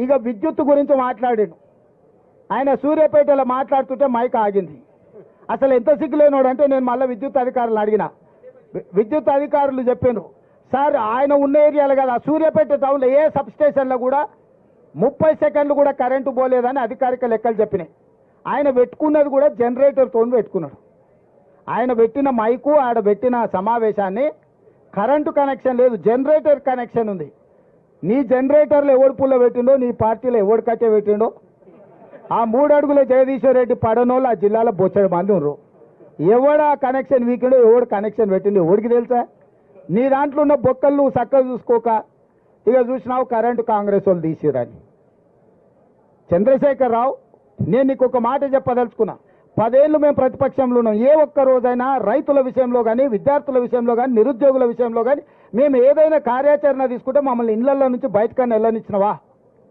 ఇక విద్యుత్ గురించి మాట్లాడాడు. ఆయన సూర్యాపేటలో మాట్లాడుతుంటే మైక్ ఆగింది. అసలు ఎంత సిగ్గులేనోడు అంటే నేను మళ్ళీ విద్యుత్ అధికారులు అడిగిన. విద్యుత్ అధికారులు చెప్పాను, సార్ ఆయన ఉన్న ఏరియాలో కదా సూర్యాపేట టౌన్లో ఏ సబ్ స్టేషన్లో కూడా 30 సెకండ్లు కూడా కరెంటు పోలేదని అధికారిక లెక్కలు చెప్పినాయి. ఆయన పెట్టుకున్నది కూడా జనరేటర్తో పెట్టుకున్నాడు. ఆయన పెట్టిన మైకు ఆడ పెట్టిన సమావేశాన్ని కరెంటు కనెక్షన్ లేదు, జనరేటర్ కనెక్షన్ ఉంది. నీ జనరేటర్లు ఎవడు పుల్ల పెట్టిండో, నీ పార్టీలో ఎవడు కట్టే పెట్టిండో, ఆ 3 అడుగుల జగదీశ్వర్ రెడ్డి పడనోళ్ళు ఆ జిల్లాలో బొచ్చడి మంది ఉన్నారు. ఎవడు ఆ కనెక్షన్ వీకిండో, ఎవడు కనెక్షన్ పెట్టిండో ఎవడికి తెలుసా? నీ దాంట్లో ఉన్న బొక్కలు నువ్వు చక్కగా చూసుకోక ఇక చూసినావు కరెంటు కాంగ్రెస్ వాళ్ళు తీసిరని. చంద్రశేఖర్ రావు, నేను నీకు ఒక మాట చెప్పదలుచుకున్నా. 10 ఏళ్ళు మేము ప్రతిపక్షంలో ఉన్నాం. ఏ ఒక్క రోజైనా రైతుల విషయంలో కానీ, విద్యార్థుల విషయంలో కానీ, నిరుద్యోగుల విషయంలో కానీ మేము ఏదైనా కార్యాచరణ తీసుకుంటే మమ్మల్ని ఇళ్లలో నుంచి బయటకన్నా వెళ్ళనిచ్చినవా?